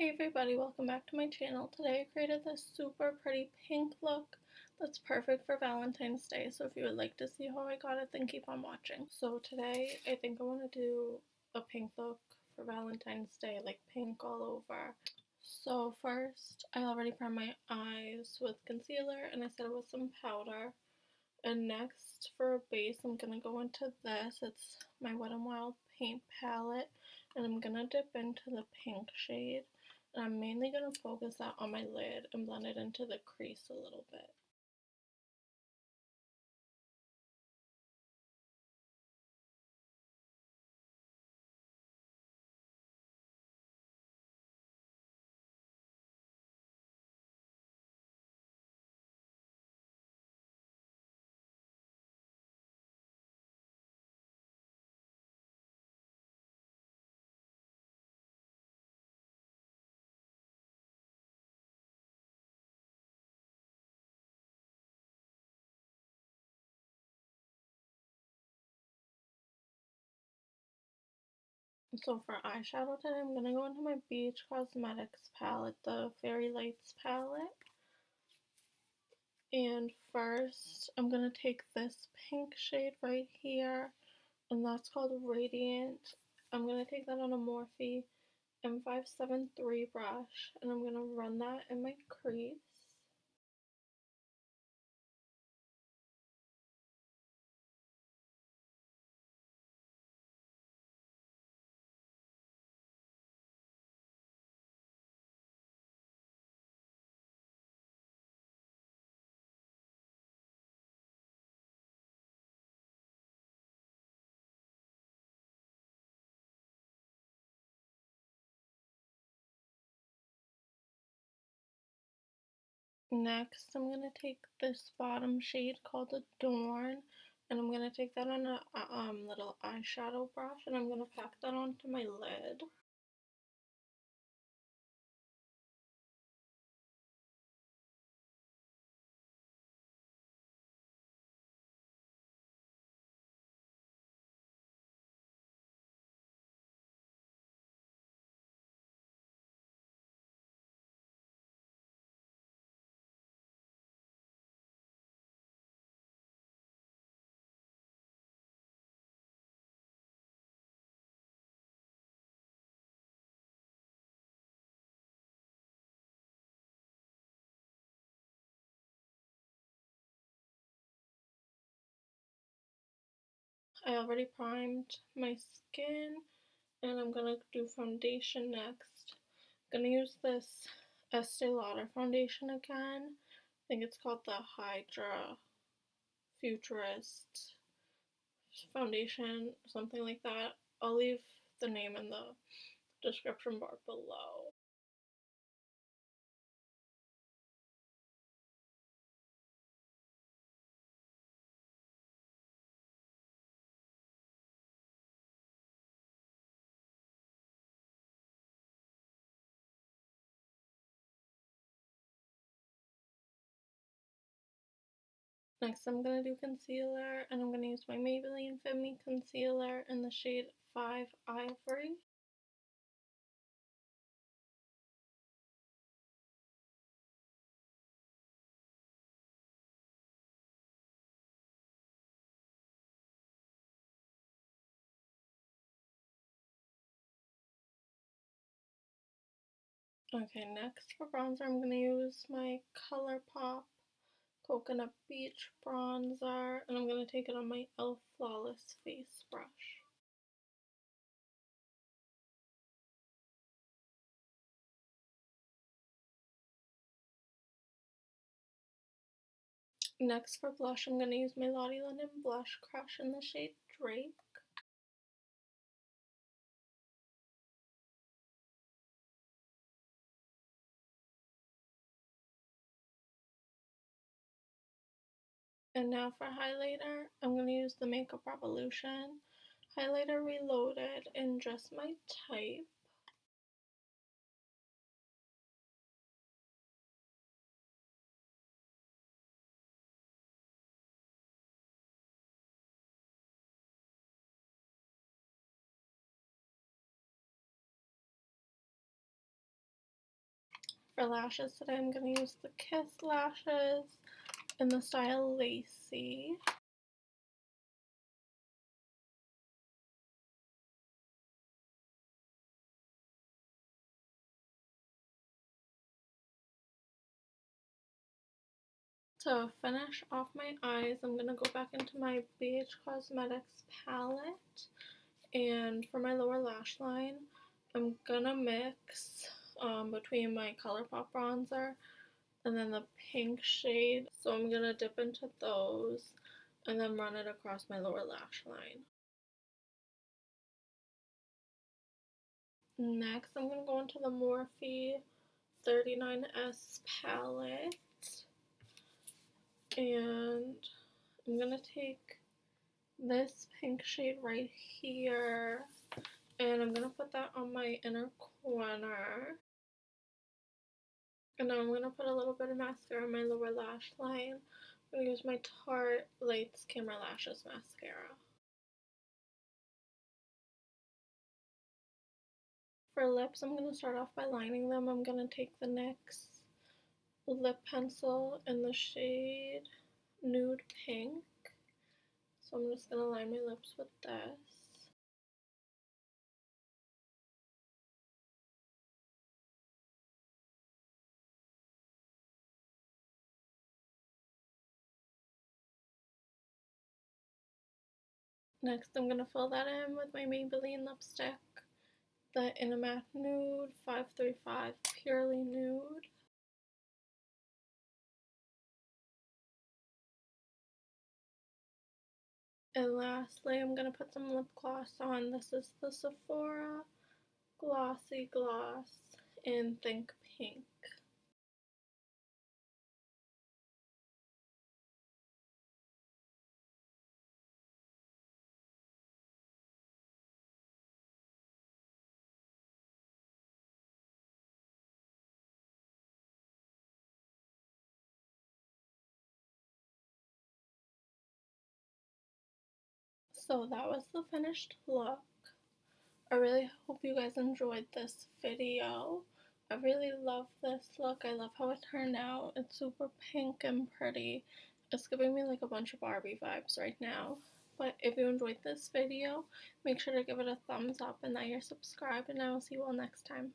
Hey everybody, welcome back to my channel. Today I created this super pretty pink look that's perfect for Valentine's Day, so if you would like to see how I got it, then keep on watching. So today I think I want to do a pink look for Valentine's Day, like pink all over. So first, I already primed my eyes with concealer and I set it with some powder. And next, for a base, I'm going to go into this. It's my Wet n Wild paint palette, and I'm going to dip into the pink shade. And I'm mainly going to focus that on my lid and blend it into the crease a little bit. So for eyeshadow today, I'm going to go into my Beach Cosmetics palette, the Fairy Lights palette. And first, I'm going to take this pink shade right here, and that's called Radiant. I'm going to take that on a Morphe M573 brush, and I'm going to run that in my crease. Next, I'm going to take this bottom shade called Adorn, and I'm going to take that on a little eyeshadow brush, and I'm going to pack that onto my lid. I already primed my skin, and I'm going to do foundation next. I'm going to use this Estee Lauder foundation again. I think it's called the Hydra Futurist foundation, something like that. I'll leave the name in the description bar below. Next, I'm going to do concealer, and I'm going to use my Maybelline Fit Me Concealer in the shade 5 Ivory. Okay, next for bronzer, I'm going to use my Colourpop Coconut Beach Bronzer, and I'm going to take it on my e.l.f. Flawless Face Brush. Next for blush, I'm going to use my Lottie London Blush Crush in the shade Drake. And now for highlighter, I'm going to use the Makeup Revolution Highlighter Reloaded in Just My Type. For lashes today, I'm going to use the Kiss lashes in the style Lacey. To finish off my eyes, I'm going to go back into my BH Cosmetics palette. And for my lower lash line, I'm going to mix between my Colourpop bronzer and then the pink shade. So I'm going to dip into those and then run it across my lower lash line. Next, I'm going to go into the Morphe 39S palette. And I'm going to take this pink shade right here. And I'm going to put that on my inner corner. And now I'm going to put a little bit of mascara on my lower lash line. I'm going to use my Tarte Lights Camera Lashes mascara. For lips, I'm going to start off by lining them. I'm going to take the NYX lip pencil in the shade Nude Pink. So I'm just going to line my lips with this. Next, I'm going to fill that in with my Maybelline lipstick, the Intimatte Nude 535 Purely Nude. And lastly, I'm going to put some lip gloss on. This is the Sephora Glossy Gloss in Think Pink. So that was the finished look. I really hope you guys enjoyed this video. I really love this look. I love how it turned out. It's super pink and pretty. It's giving me like a bunch of Barbie vibes right now. But if you enjoyed this video, make sure to give it a thumbs up and that you're subscribed, and I will see you all next time.